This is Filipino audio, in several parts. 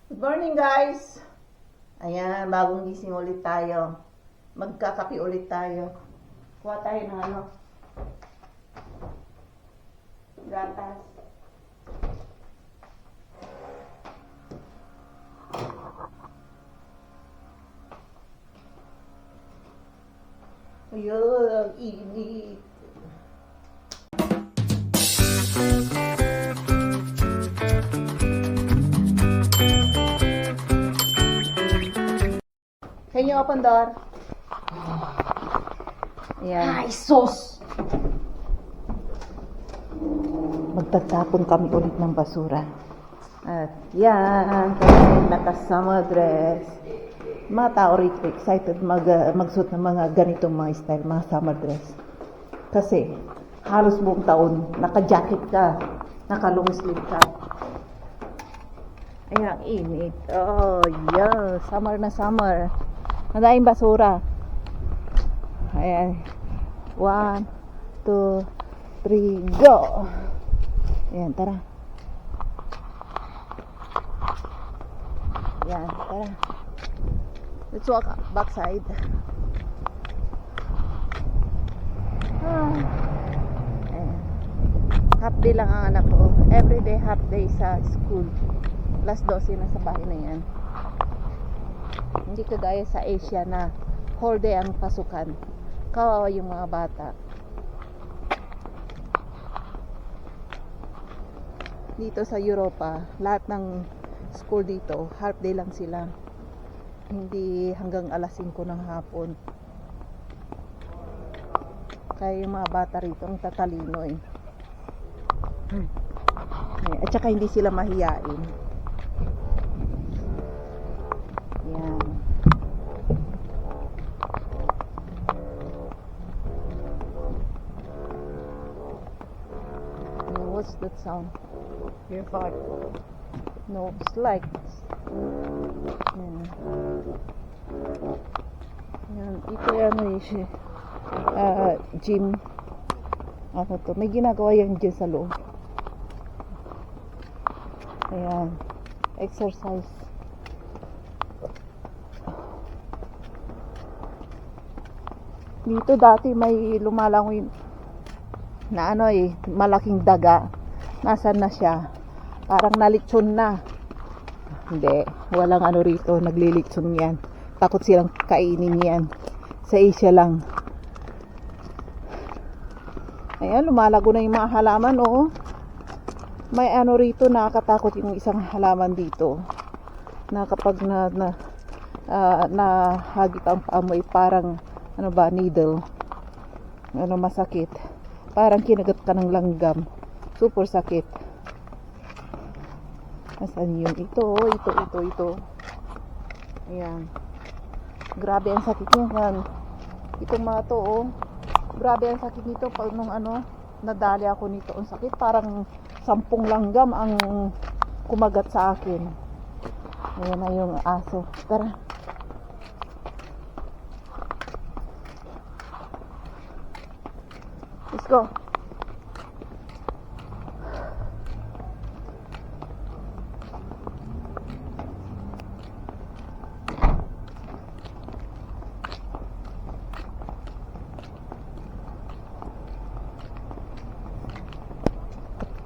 Good morning, guys! Ayan, bagong gising ulit tayo. Magkakapi ulit tayo. Kuha tayo ng gatas. Ayun, ang init. Can you open door? Ayan. Ay, sus! Magtatapon kami ulit ng basura. At yan, kami naka-summer dress. Mga tao rito excited magsuot ng mga ganitong mga style, mga summer dress. Kasi halos buong taon, naka-jacket ka, naka-long sleeve ka. Ayan, init. Oh, yeah. Summer na summer. Madaming basura. Ayan. 1, 2, 3, go! Ayan, tara. Ayan, tara. Let's walk backside. Ayan. Half day lang ang anak ko. Everyday half day sa school. Plus 12 na sa bahay na yan. Hindi kagaya sa Asia na whole day ang pasukan. Kawawa yung mga bata. Dito sa Europa, lahat ng school dito, half day lang sila. Hindi hanggang alas 5 ng hapon. Kaya yung mga bata rito ang tatalino eh. At saka hindi sila mahiyain. Yan. What's that sound? Your fart. No, it's like yan. Ito ano siya. Gym. Ano to? May ginagawa yan dyan sa loob. Ayan. Exercise. Dito dati may lumalangoy na ano eh, malaking daga. Nasaan na siya? Parang nalitson na. Hindi, walang ano rito, naglilitson yan. Takot silang kainin yan. Sa Asia lang. Ayan, lumalago na yung mga halaman, oh. May ano rito, nakakatakot yung isang halaman dito. Na kapag nahagip ang paamoy, parang ano ba, needle. Ano, masakit. Parang kinagat ka ng langgam. Super sakit. Asan yung ito? Ayan. Grabe ang sakit niyan. Itong mga to, oh. Grabe ang sakit nito. Pag nung ano, nadali ako nito. Ang sakit. Parang 10 langgam ang kumagat sa akin. Ayan na yung aso. Tara. Let's go.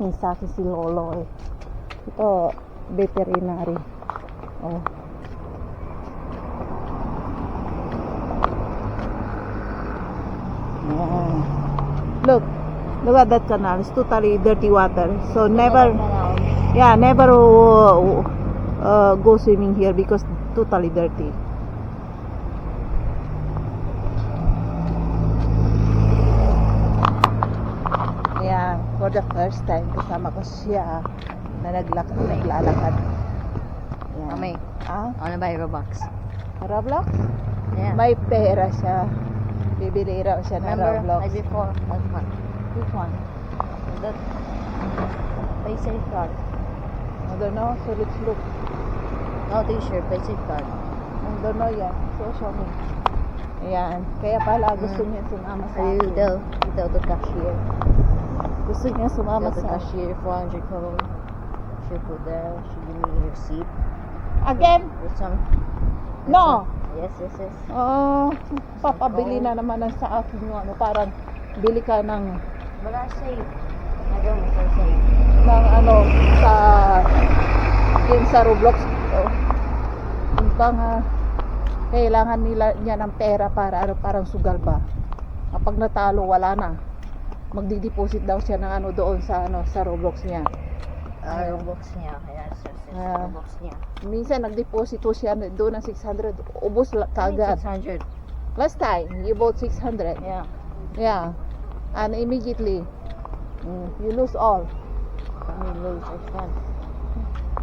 Yung sa akin si Lolo eh. Ito, veterinary. Oh. Ayan. Look at that canal. It's totally dirty water. So never go swimming here because totally dirty. Ayan, for the first time kasama ko siya na naglalakad. Ayan. Mami, Ah? I wanna buy Robux. Roblox? Yeah. May pera siya. Bibili raw siya ng Remember, Roblox. like before, that one. Which one? That, pay safe card. I don't know. So let's look. No, t-shirt, pay safe card. I don't know yan. So show me. Ayan. Kaya pala gusto niya sumama sa Are you akin. tell the cashier? Gusto niya sumama Tell the sa cashier 400 code. She put there, she give me a receipt. Again? With some. No. Yes, yes, yes. Papabili na naman ng sa akin yung ano, parang bili ka ng But I save. I don't know if I save. ano sa game sa Roblox. Yung bang kailangan niya ng pera para ano, parang sugal ba. Kapag natalo wala na. Magdi-deposit daw siya ng ano doon sa ano sa Roblox niya. Yung box niya. Yes, yes, yes. Ah. Yung box niya. Minsan nagdeposito siya doon ng 600, ubos kagad. 600. Last time, you bought 600. Yeah. Yeah. And immediately, you lose all. I lose. I spent.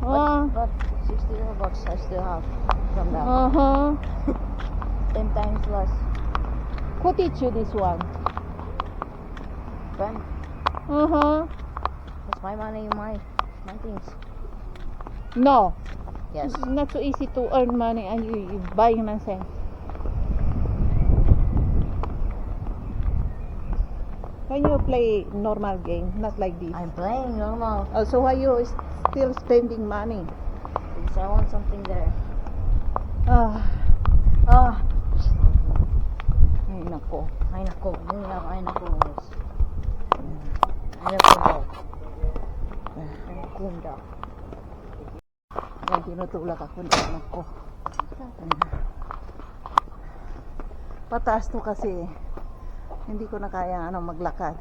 Ah. But 60 bucks I still have from that. Uh-huh. 10 times less. Who teach you this one? Friend, Uh-huh. it's my money, my things. No. Yes. It's not so easy to earn money and you buying nonsense. Can you play normal game, not like this? I'm playing normal Also, why you still spending money? because I want something there. Ah, Ah, ay nako. ay nako. Yun nga, ay nako. Guys. Ay nako daw. Ay nako daw. Yan, tinutulak ako ng anak ko. Pataas to kasi hindi ko na kaya maglakad.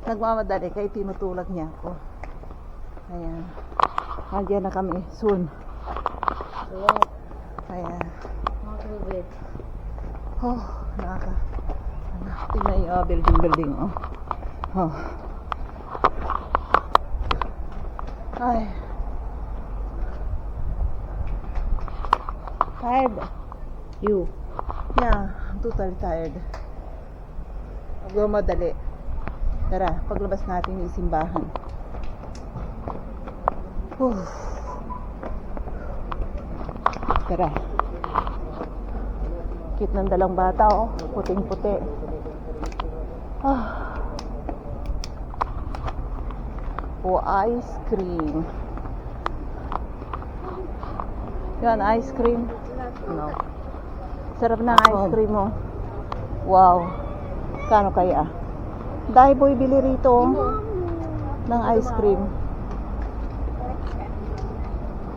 Nagmamadali kaya tinutulak niya ako. Ayan. Nandiyan na kami soon. So, Ayan. not a little bit. Oh, tingnan yung building. Oh. Ay. Tired. You. Yeah, I'm totally tired. Magmamadali. Tara, paglabas natin yung simbahan. Tara. Cute ng dalang bata, oh. Puting-puti. Ah. Oh, ice cream. Yan, ice cream. No. Sarap ng ice cream mo. Wow. Kano kaya? Dahil boy bili rito ng ice cream.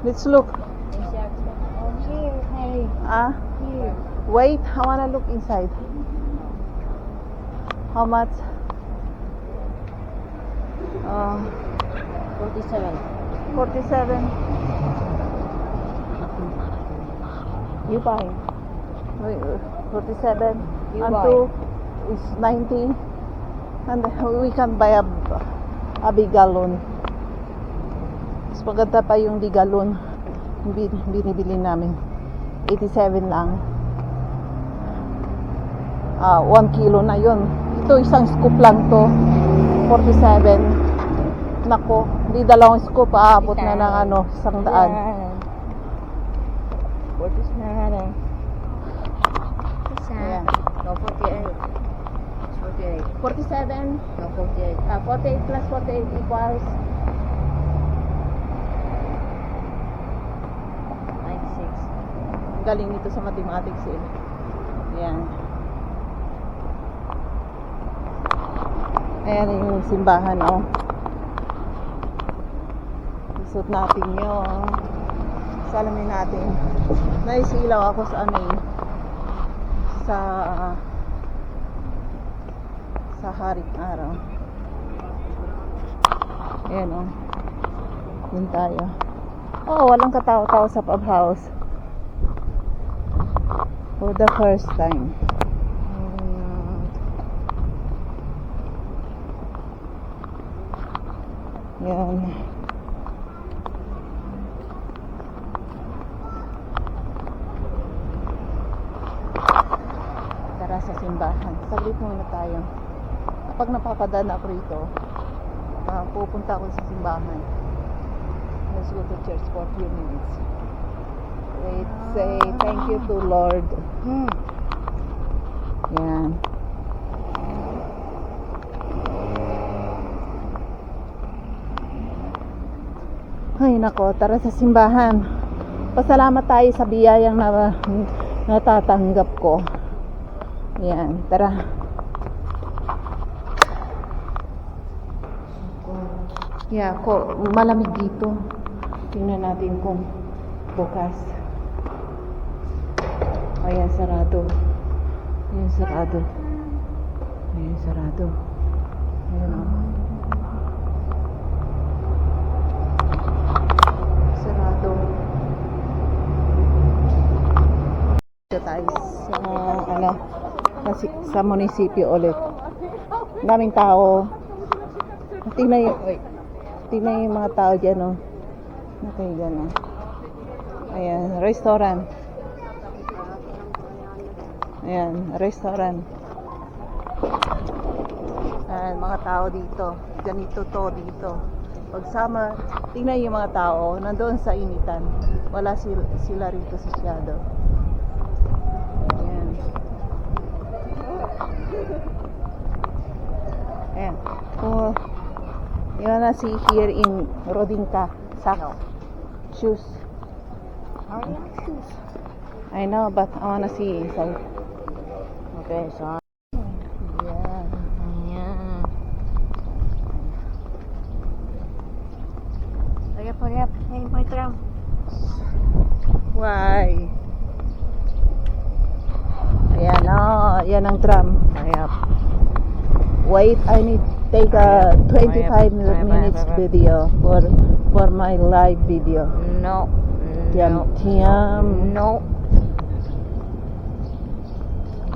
Let's look. Oh, here. Hey. Ah, Here. wait. I wanna look inside. How much? 47. 47. You buy. Wait, 47. You and buy. 2 is 90. And we can buy a big gallon. Mas maganda pa yung big gallon. Yung binibili namin. 87 lang. 1 kilo na yun. Ito isang scoop lang to. 47. Nako, di dalawang scoop. Aabot na ng 100. What is that? Ayan. No, 48. It's 48. 47. No, 48. 48 plus 48 equals 96. galing nito sa mathematics eh. Ayan. Ayan yung simbahan, oh. Isot natin yun. Salamin natin. Naisilaw ako sa sa haring araw. Ayan, oh. Yun tayo. Oh, walang katao-tao sa pub house. For the first time. Yan. Tara sa simbahan. Saglit muna tayo. Kapag napapadaan ako rito, pupunta ako sa simbahan. Let's go to church for a few minutes. Let's say thank you to Lord. Yan. Ay nako, tara sa simbahan. Pasalamat tayo sa biyayang natatanggap ko. Yan, tara. Yeah, malamig dito. Tingnan natin kung bukas. Ayan, sarado. Ayan, sarado. Ayan, sarado. Ayan, sarado. Dito tayo sa munisipyo ulit. Daming tao. Tingnan yung mga tao dyan, oh. Okay, dyan, oh. Ayan, restaurant. Ayan, restaurant. Ayan, mga tao dito. Ganito to dito. Pag summer, tingnan yung mga tao, nandoon sa initan. Wala sila rito sa shadow. Ayan. Ayan. Oh. You wanna see here in Rodinka socks, shoes. Are you shoes? I know, but I wanna see inside. Okay, so Yeah. ayan. Hurry up. Hey, my tram. Why? Ayan, oh, yan ang tram. Hurry up. Wait, I need take a 25 minutes video for my live video. No. Tiam, tiam. No.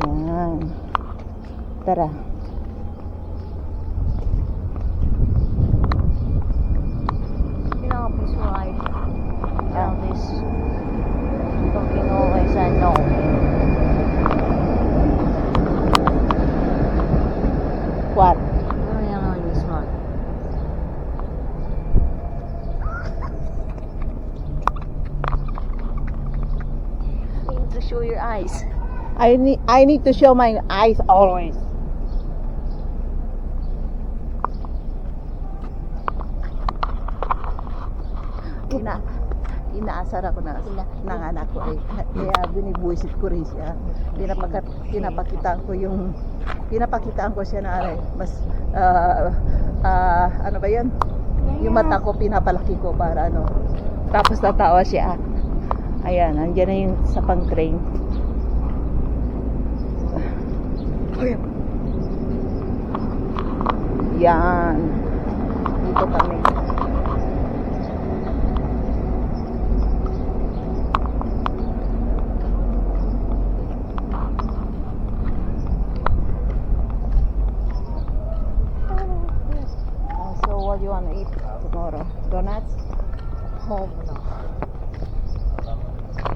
Yan. Tara. You know, please ride. Down this. Talking always I know. What? Going on this one. You need to show your eyes. I need to show my eyes always. Inaasar ako ng anak ko eh. Kaya binibuisit ko rin siya. Pinapakitaan ko siya na mas ano ba 'yan? Yung mata ko pinapalaki ko para ano. Tapos tatawa siya. Ayan, nandiyan na yung sa pang-train. Yan. Dito kami. So what do you want to eat tomorrow? Donuts? Home na.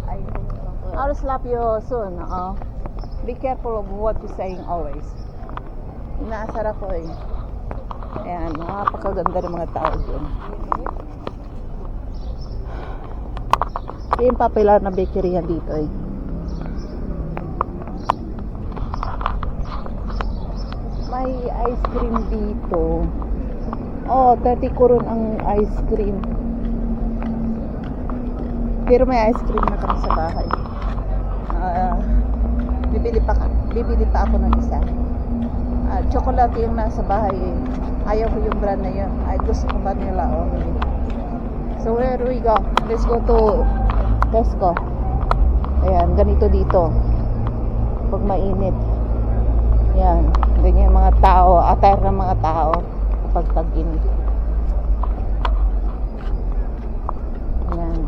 I know. I'll slap you soon. Be careful of what you're saying always. Inaasar ako eh. Ayan, napakaganda ng mga tao dyan. Yung popular na bakery yan dito eh. May ice cream dito. Oh, 30 kuron ang ice cream. Pero may ice cream na kami sa bahay. Bibili pa ako ng isa. Chocolate yung nasa bahay eh. Ayaw ko yung brand na yun. Ay, gusto ko vanilla only. So where do we go? Let's go to Tesco. Ayan, ganito dito. Pag mainit. Ayan, ganyan yung mga tao. Attire ng mga tao. Kapag tag-init. Ayan.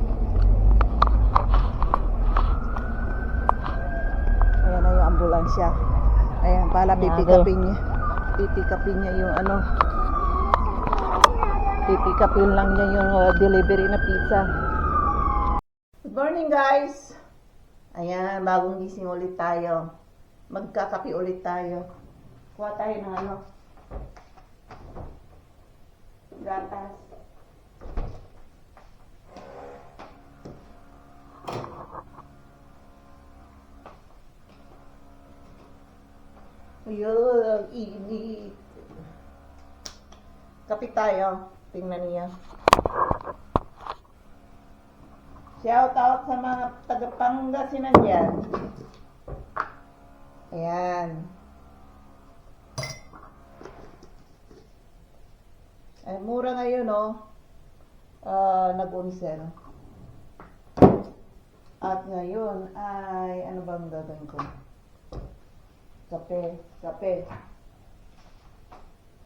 Ayan na yung ambulansya. Ayan, pala pipikapin niya yung ano. Pipikapin lang niya yung delivery na pizza. Good morning guys! Ayan, bagong gising ulit tayo. Magkakape ulit tayo. Kuha tayo ng ano. Gatas. Ayun, init. Kapit tayo. Tingnan niya. Shout out sa mga taga-Pangasinan dyan. Ayan. Ay, mura ngayon, no? Nag-unsel. At ngayon ay, ano bang gagawin ko? Kape.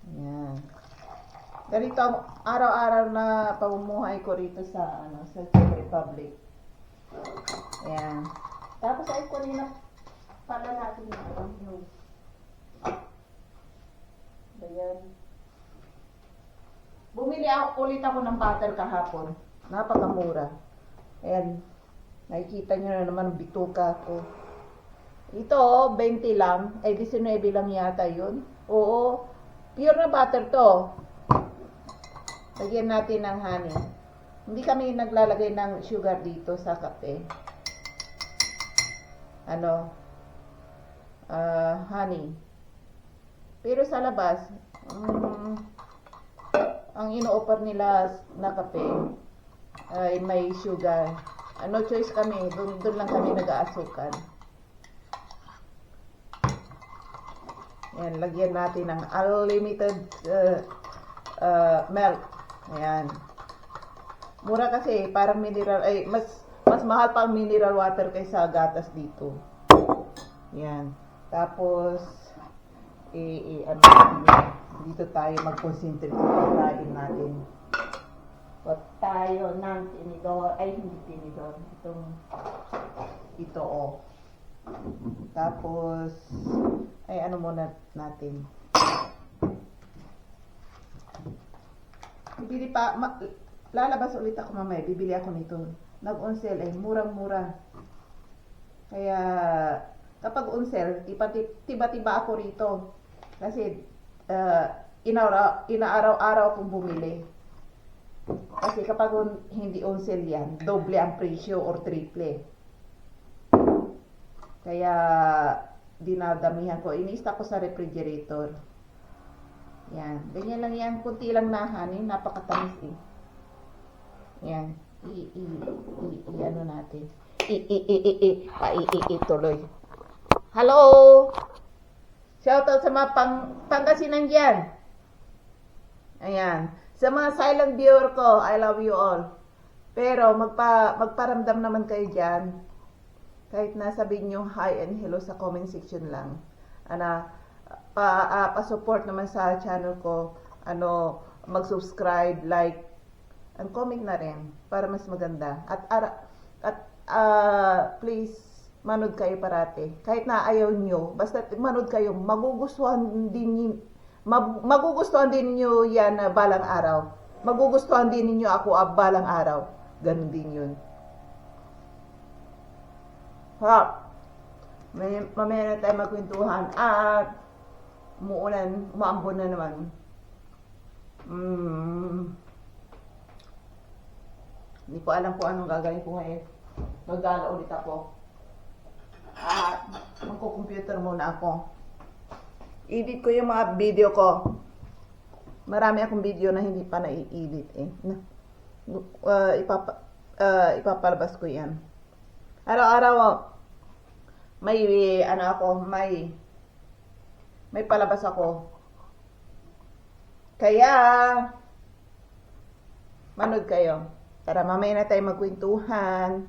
Ayan. Ganito ang araw-araw na pamumuhay ko rito sa Czech Republic. Ayan. Tapos ay kunin na pala natin yung ayan. Bumili ulit ako ng butter kahapon. Napakamura. Ayan. Nakikita nyo na naman ang bituka ko. Ito, 20 lang. Ay, 19 lang yata yun. Oo. Pure na butter to. Lagyan natin ng honey. Hindi kami naglalagay ng sugar dito sa kape. Honey. Pero sa labas, ang ino-offer nila na kape ay may sugar. No choice kami, doon lang kami nag-aasukan. Ayan, lagyan natin ng unlimited milk. Ayan. Mura kasi, parang mineral, ay mas mahal pa ang mineral water kaysa gatas dito. Ayan. Tapos, dito tayo mag-concentrate sa pagkain natin. Pot tayo ng tinidor, ay hindi tinidor, ito Tapos, ay ano muna natin. Lalabas ulit ako mamaya, bibili ako nito. Nag-on-sale ay murang-mura. Kaya, kapag on-sale, tiba-tiba ako rito. Kasi, inaaraw-araw akong bumili. Kasi kapag hindi on sale yan, doble ang presyo or triple. Kaya dinadamihan ko. Ini-stock ko sa refrigerator. Yan. Ganyan lang yan. Kunti lang na honey. Napakatamis eh. Yan. Ano natin. Tuloy. Hello! Shoutout sa mga Pangasinan dyan. Ayan. Sa mga silent viewer ko, I love you all. Pero magparamdam naman kayo dyan. Kahit na sabihin nyo hi and hello sa comment section lang. Pa-support naman sa channel ko. Mag-subscribe, like, and comment na rin para mas maganda. At please, manood kayo parate. Kahit na ayaw nyo, basta manood kayo, magugustuhan din niyo yan balang araw. Magugustuhan din niyo ako balang araw. Ganun din yun. Mamaya na tayo magkwentuhan at umaambon na naman. Hindi ko alam kung anong gagawin ko ngayon. Magala ulit ako. At magko-computer muna ako. Edit ko yung mga video ko. Marami akong video na hindi pa na-edit eh. Ipapalabas ko yan. Araw-araw may palabas ako. Kaya manood kayo. Tara, mamaya na tayo magkwentuhan.